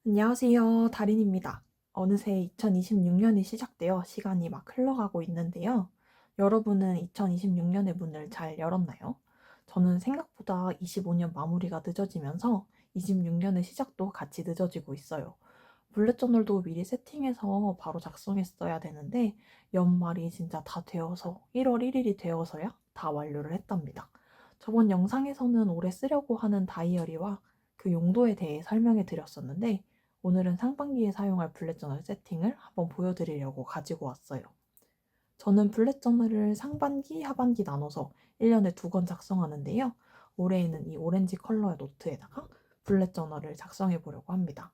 안녕하세요. 달인입니다. 어느새 2026년이 시작되어 시간이 막 흘러가고 있는데요. 여러분은 2026년의 문을 잘 열었나요? 저는 생각보다 25년 마무리가 늦어지면서 26년의 시작도 같이 늦어지고 있어요. 블렛 저널도 미리 세팅해서 바로 작성했어야 되는데 연말이 진짜 다 되어서 1월 1일이 되어서야 다 완료를 했답니다. 저번 영상에서는 올해 쓰려고 하는 다이어리와 그 용도에 대해 설명해 드렸었는데 오늘은 상반기에 사용할 블렛 저널 세팅을 한번 보여드리려고 가지고 왔어요. 저는 블렛 저널을 상반기, 하반기 나눠서 1년에 2권 작성하는데요. 올해에는 이 오렌지 컬러의 노트에다가 블렛 저널을 작성해 보려고 합니다.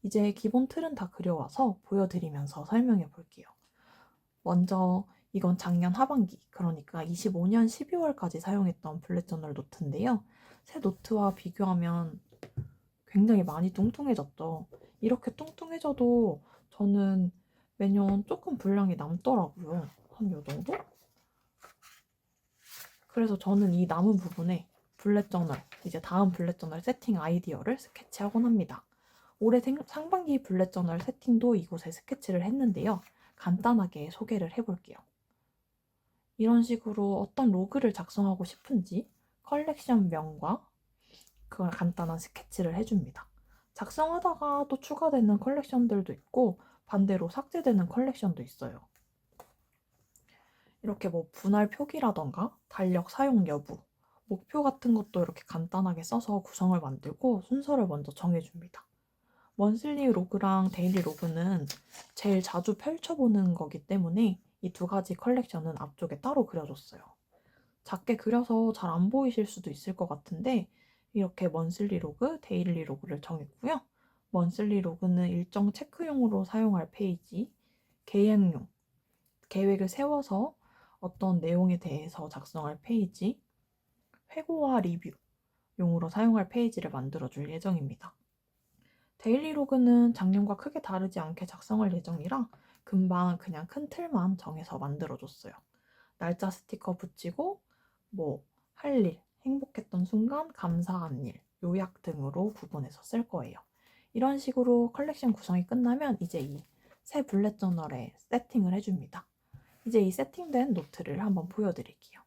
이제 기본 틀은 다 그려와서 보여드리면서 설명해 볼게요. 먼저 이건 작년 하반기, 그러니까 25년 12월까지 사용했던 블렛 저널 노트인데요. 새 노트와 비교하면 굉장히 많이 뚱뚱해졌죠. 이렇게 뚱뚱해져도 저는 매년 조금 분량이 남더라고요. 한 요 정도? 그래서 저는 이 남은 부분에 블렛 저널, 이제 다음 블렛 저널 세팅 아이디어를 스케치하곤 합니다. 올해 상반기 블렛 저널 세팅도 이곳에 스케치를 했는데요. 간단하게 소개를 해볼게요. 이런 식으로 어떤 로그를 작성하고 싶은지 컬렉션명과 그걸 간단한 스케치를 해줍니다. 작성하다가 또 추가되는 컬렉션들도 있고 반대로 삭제되는 컬렉션도 있어요. 이렇게 뭐 분할 표기라던가 달력 사용 여부, 목표 같은 것도 이렇게 간단하게 써서 구성을 만들고 순서를 먼저 정해줍니다. 먼슬리 로그랑 데일리 로그는 제일 자주 펼쳐보는 거기 때문에 이 두 가지 컬렉션은 앞쪽에 따로 그려줬어요. 작게 그려서 잘 안 보이실 수도 있을 것 같은데 이렇게 먼슬리 로그, 데일리 로그를 정했고요. 먼슬리 로그는 일정 체크용으로 사용할 페이지, 계획용, 계획을 세워서 어떤 내용에 대해서 작성할 페이지, 회고와 리뷰용으로 사용할 페이지를 만들어줄 예정입니다. 데일리 로그는 작년과 크게 다르지 않게 작성할 예정이라 금방 그냥 큰 틀만 정해서 만들어줬어요. 날짜 스티커 붙이고 뭐 할 일, 행복했던 순간, 감사한 일, 요약 등으로 구분해서 쓸 거예요. 이런 식으로 컬렉션 구성이 끝나면 이제 이 새 블렛 저널에 세팅을 해줍니다. 이제 이 세팅된 노트를 한번 보여드릴게요.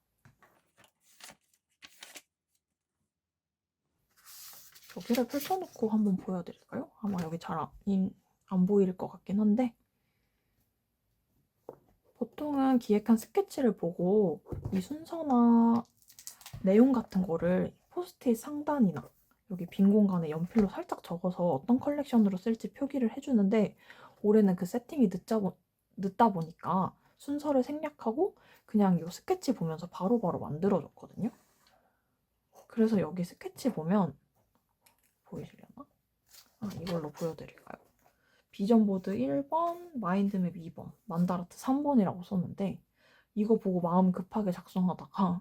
여기를 펼쳐놓고 한번 보여드릴까요? 아마 여기 잘 안 보일 것 같긴 한데 보통은 기획한 스케치를 보고 이 순서나 내용 같은 거를 포스트잇 상단이나 여기 빈 공간에 연필로 살짝 적어서 어떤 컬렉션으로 쓸지 표기를 해주는데 올해는 그 세팅이 늦다 보니까 순서를 생략하고 그냥 이 스케치 보면서 바로바로 만들어줬거든요. 그래서 여기 스케치 보면 보이시려나? 이걸로 보여드릴까요? 비전보드 1번, 마인드맵 2번, 만다라트 3번이라고 썼는데 이거 보고 마음 급하게 작성하다가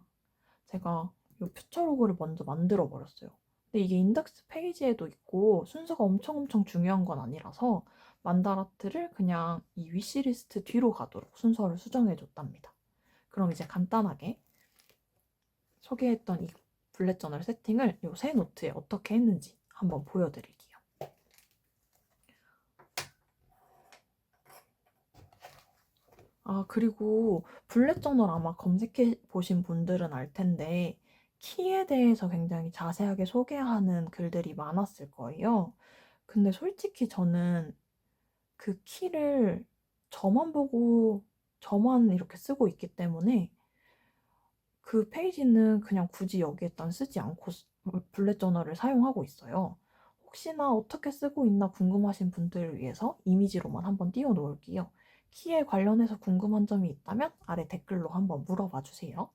제가 이 퓨처 로고를 먼저 만들어 버렸어요. 근데 이게 인덱스 페이지에도 있고 순서가 엄청 중요한 건 아니라서 만다라트를 그냥 이 위시리스트 뒤로 가도록 순서를 수정해 줬답니다. 그럼 이제 간단하게 소개했던 이 블렛 저널 세팅을 이 새 노트에 어떻게 했는지 한번 보여드릴게요. 그리고 블렛 저널 아마 검색해 보신 분들은 알 텐데 키에 대해서 굉장히 자세하게 소개하는 글들이 많았을 거예요. 근데 솔직히 저는 그 키를 저만 보고 저만 이렇게 쓰고 있기 때문에 그 페이지는 그냥 굳이 여기에다 쓰지 않고 블렛 저널을 사용하고 있어요. 혹시나 어떻게 쓰고 있나 궁금하신 분들을 위해서 이미지로만 한번 띄워 놓을게요. 키에 관련해서 궁금한 점이 있다면 아래 댓글로 한번 물어봐 주세요.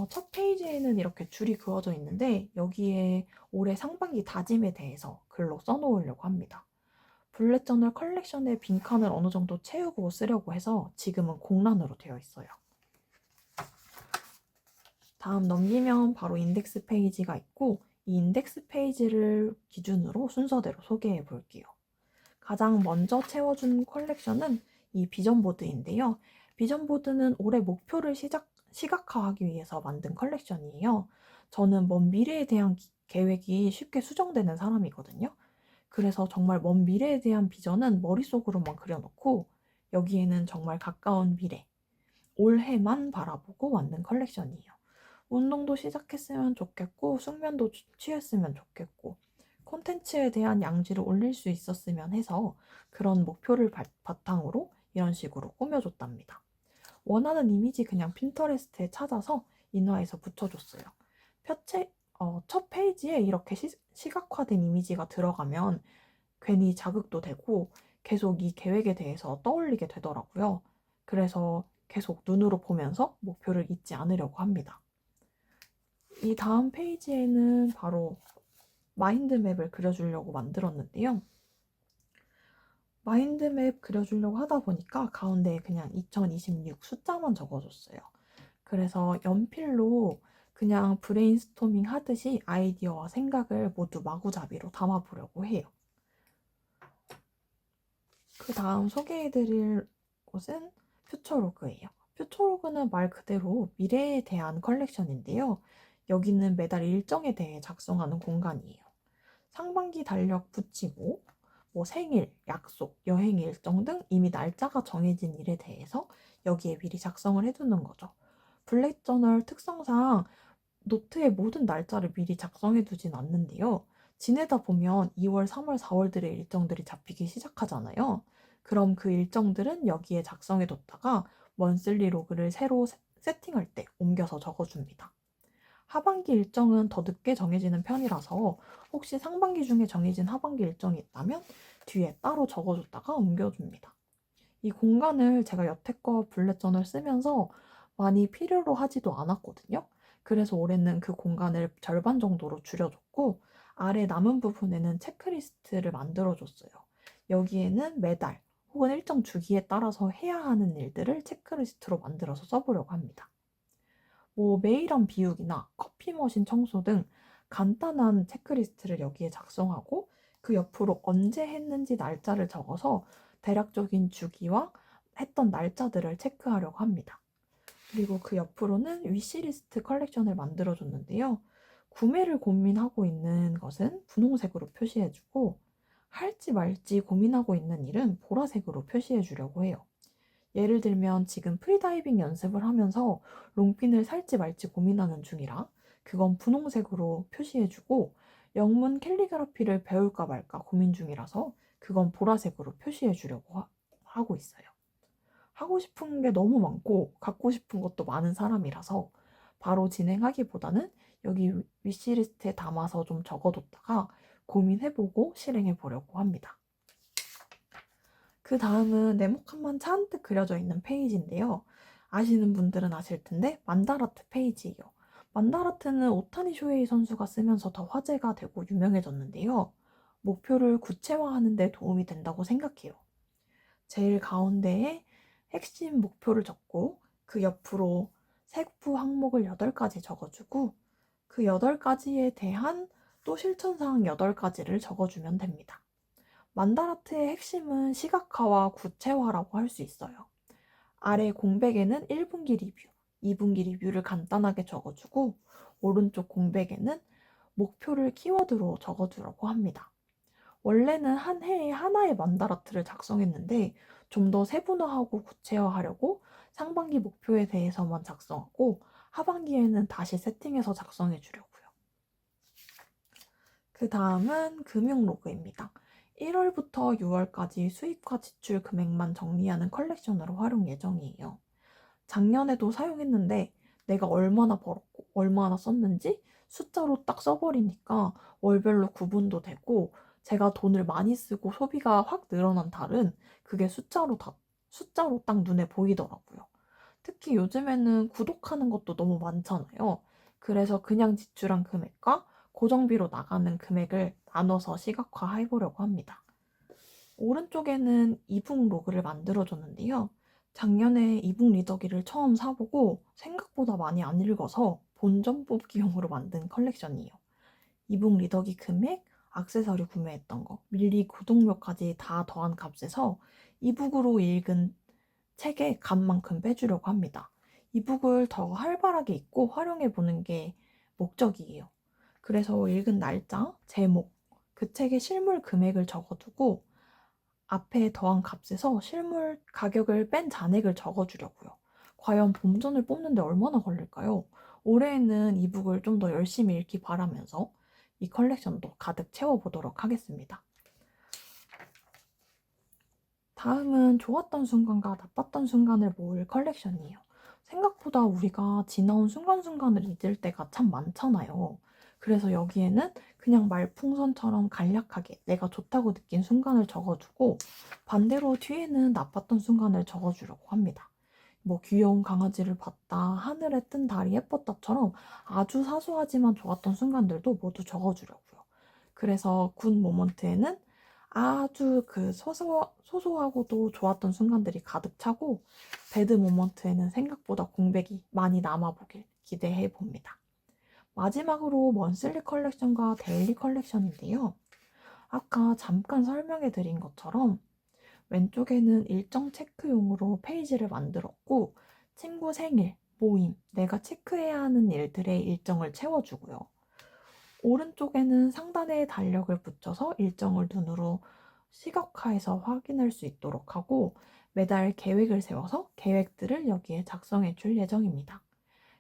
첫 페이지에는 이렇게 줄이 그어져 있는데 여기에 올해 상반기 다짐에 대해서 글로 써놓으려고 합니다. 블렛 저널 컬렉션의 빈칸을 어느 정도 채우고 쓰려고 해서 지금은 공란으로 되어 있어요. 다음 넘기면 바로 인덱스 페이지가 있고 이 인덱스 페이지를 기준으로 순서대로 소개해 볼게요. 가장 먼저 채워준 컬렉션은 이 비전보드인데요. 비전보드는 올해 목표를 시각화하기 위해서 만든 컬렉션이에요. 저는 먼 미래에 대한 계획이 쉽게 수정되는 사람이거든요. 그래서 정말 먼 미래에 대한 비전은 머릿속으로만 그려놓고 여기에는 정말 가까운 미래, 올해만 바라보고 만든 컬렉션이에요. 운동도 시작했으면 좋겠고 숙면도 취했으면 좋겠고 콘텐츠에 대한 양질을 올릴 수 있었으면 해서 그런 목표를 바탕으로 이런 식으로 꾸며줬답니다. 원하는 이미지 그냥 핀터레스트에 찾아서 인화해서 붙여줬어요. 첫 페이지에 이렇게 시각화된 이미지가 들어가면 괜히 자극도 되고 계속 이 계획에 대해서 떠올리게 되더라고요. 그래서 계속 눈으로 보면서 목표를 잊지 않으려고 합니다. 이 다음 페이지에는 바로 마인드맵을 그려주려고 만들었는데요. 마인드맵 그려주려고 하다 보니까 가운데에 그냥 2026 숫자만 적어줬어요. 그래서 연필로 그냥 브레인스토밍 하듯이 아이디어와 생각을 모두 마구잡이로 담아보려고 해요. 그 다음 소개해드릴 곳은 퓨처로그예요. 퓨처로그는 말 그대로 미래에 대한 컬렉션인데요. 여기는 매달 일정에 대해 작성하는 공간이에요. 상반기 달력 붙이고 뭐 생일, 약속, 여행 일정 등 이미 날짜가 정해진 일에 대해서 여기에 미리 작성을 해두는 거죠. 블랙 저널 특성상 노트에 모든 날짜를 미리 작성해 두진 않는데요. 지내다 보면 2월, 3월, 4월들의 일정들이 잡히기 시작하잖아요. 그럼 그 일정들은 여기에 작성해 뒀다가 먼슬리 로그를 새로 세팅할 때 옮겨서 적어줍니다. 하반기 일정은 더 늦게 정해지는 편이라서 혹시 상반기 중에 정해진 하반기 일정이 있다면 뒤에 따로 적어줬다가 옮겨줍니다. 이 공간을 제가 여태껏 블랙 저널 쓰면서 많이 필요로 하지도 않았거든요. 그래서 올해는 그 공간을 절반 정도로 줄여줬고 아래 남은 부분에는 체크리스트를 만들어줬어요. 여기에는 매달 혹은 일정 주기에 따라서 해야 하는 일들을 체크리스트로 만들어서 써보려고 합니다. 뭐 메일함 비우기나 커피 머신 청소 등 간단한 체크리스트를 여기에 작성하고 그 옆으로 언제 했는지 날짜를 적어서 대략적인 주기와 했던 날짜들을 체크하려고 합니다. 그리고 그 옆으로는 위시리스트 컬렉션을 만들어줬는데요. 구매를 고민하고 있는 것은 분홍색으로 표시해주고 할지 말지 고민하고 있는 일은 보라색으로 표시해주려고 해요. 예를 들면 지금 프리다이빙 연습을 하면서 롱핀을 살지 말지 고민하는 중이라 그건 분홍색으로 표시해주고 영문 캘리그라피를 배울까 말까 고민 중이라서 그건 보라색으로 표시해주려고 하고 있어요. 하고 싶은 게 너무 많고 갖고 싶은 것도 많은 사람이라서 바로 진행하기보다는 여기 위시리스트에 담아서 좀 적어뒀다가 고민해보고 실행해보려고 합니다. 그 다음은 네모칸만 잔뜩 그려져 있는 페이지인데요. 아시는 분들은 아실 텐데 만다라트 페이지예요. 만다라트는 오타니 쇼헤이 선수가 쓰면서 더 화제가 되고 유명해졌는데요. 목표를 구체화하는 데 도움이 된다고 생각해요. 제일 가운데에 핵심 목표를 적고 그 옆으로 세부 항목을 8가지 적어주고 그 8가지에 대한 또 실천사항 8가지를 적어주면 됩니다. 만다라트의 핵심은 시각화와 구체화라고 할 수 있어요. 아래 공백에는 1분기 리뷰, 2분기 리뷰를 간단하게 적어주고 오른쪽 공백에는 목표를 키워드로 적어주라고 합니다. 원래는 한 해에 하나의 만다라트를 작성했는데 좀 더 세분화하고 구체화하려고 상반기 목표에 대해서만 작성하고 하반기에는 다시 세팅해서 작성해 주려고요. 그 다음은 금융 로그입니다. 1월부터 6월까지 수입과 지출 금액만 정리하는 컬렉션으로 활용 예정이에요. 작년에도 사용했는데 내가 얼마나 벌었고 얼마나 썼는지 숫자로 딱 써버리니까 월별로 구분도 되고 제가 돈을 많이 쓰고 소비가 확 늘어난 달은 그게 숫자로 딱 눈에 보이더라고요. 특히 요즘에는 구독하는 것도 너무 많잖아요. 그래서 그냥 지출한 금액과 고정비로 나가는 금액을 나눠서 시각화해 보려고 합니다. 오른쪽에는 이북 로그를 만들어줬는데요. 작년에 이북 리더기를 처음 사보고 생각보다 많이 안 읽어서 본전 뽑기용으로 만든 컬렉션이에요. 이북 리더기 금액, 액세서리 구매했던 거, 밀리 구독료까지 다 더한 값에서 이북으로 읽은 책의 값만큼 빼주려고 합니다. 이북을 더 활발하게 읽고 활용해 보는 게 목적이에요. 그래서 읽은 날짜, 제목, 그 책의 실물 금액을 적어두고 앞에 더한 값에서 실물 가격을 뺀 잔액을 적어주려고요. 과연 본전을 뽑는데 얼마나 걸릴까요? 올해에는 이북을 좀 더 열심히 읽기 바라면서 이 컬렉션도 가득 채워보도록 하겠습니다. 다음은 좋았던 순간과 나빴던 순간을 모을 컬렉션이에요. 생각보다 우리가 지나온 순간순간을 잊을 때가 참 많잖아요. 그래서 여기에는 그냥 말풍선처럼 간략하게 내가 좋다고 느낀 순간을 적어주고 반대로 뒤에는 나빴던 순간을 적어주려고 합니다. 뭐 귀여운 강아지를 봤다, 하늘에 뜬 달이 예뻤다처럼 아주 사소하지만 좋았던 순간들도 모두 적어주려고요. 그래서 굿 모먼트에는 아주 그 소소하고도 좋았던 순간들이 가득 차고 배드 모먼트에는 생각보다 공백이 많이 남아보길 기대해 봅니다. 마지막으로 먼슬리 컬렉션과 데일리 컬렉션인데요. 아까 잠깐 설명해 드린 것처럼 왼쪽에는 일정 체크용으로 페이지를 만들었고 친구 생일, 모임, 내가 체크해야 하는 일들의 일정을 채워주고요. 오른쪽에는 상단에 달력을 붙여서 일정을 눈으로 시각화해서 확인할 수 있도록 하고 매달 계획을 세워서 계획들을 여기에 작성해 줄 예정입니다.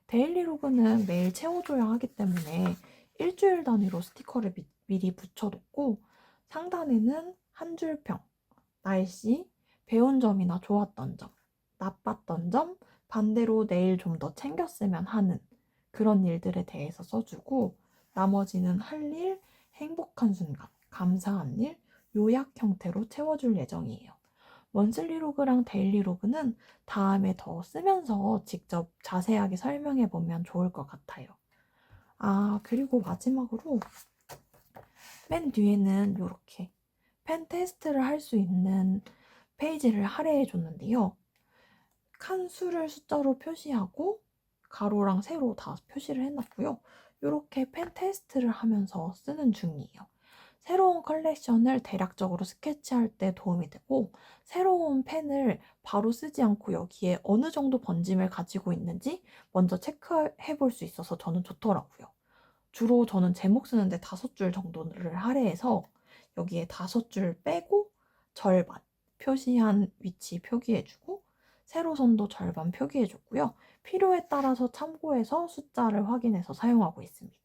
데일리 로그는 매일 채워줘야 하기 때문에 일주일 단위로 스티커를 미리 붙여놓고 상단에는 한 줄평, 날씨, 배운 점이나 좋았던 점, 나빴던 점, 반대로 내일 좀 더 챙겼으면 하는 그런 일들에 대해서 써주고 나머지는 할 일, 행복한 순간, 감사한 일, 요약 형태로 채워줄 예정이에요. 먼슬리 로그랑 데일리 로그는 다음에 더 쓰면서 직접 자세하게 설명해 보면 좋을 것 같아요. 아, 그리고 마지막으로 맨 뒤에는 이렇게 펜 테스트를 할 수 있는 페이지를 할애해 줬는데요. 칸수를 숫자로 표시하고 가로랑 세로 다 표시를 해놨고요. 이렇게 펜 테스트를 하면서 쓰는 중이에요. 새로운 컬렉션을 대략적으로 스케치할 때 도움이 되고 새로운 펜을 바로 쓰지 않고 여기에 어느 정도 번짐을 가지고 있는지 먼저 체크해 볼 수 있어서 저는 좋더라고요. 주로 저는 제목 쓰는데 5줄 정도를 할애해서 여기에 5줄 빼고 절반 표시한 위치 표기해주고 세로선도 절반 표기해줬고요. 필요에 따라서 참고해서 숫자를 확인해서 사용하고 있습니다.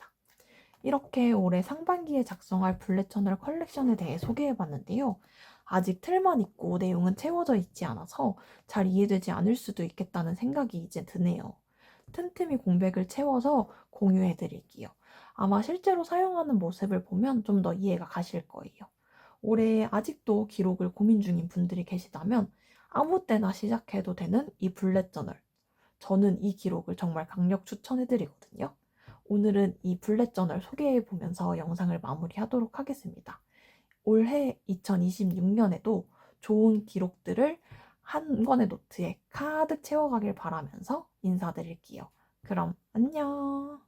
이렇게 올해 상반기에 작성할 블랙 저널 컬렉션에 대해 소개해봤는데요. 아직 틀만 있고 내용은 채워져 있지 않아서 잘 이해되지 않을 수도 있겠다는 생각이 이제 드네요. 틈틈이 공백을 채워서 공유해드릴게요. 아마 실제로 사용하는 모습을 보면 좀 더 이해가 가실 거예요. 올해 아직도 기록을 고민 중인 분들이 계시다면 아무 때나 시작해도 되는 이 블랙 저널. 저는 이 기록을 정말 강력 추천해드리거든요. 오늘은 이 블랙 저널 소개해보면서 영상을 마무리하도록 하겠습니다. 올해 2026년에도 좋은 기록들을 한 권의 노트에 가득 채워가길 바라면서 인사드릴게요. 그럼 안녕!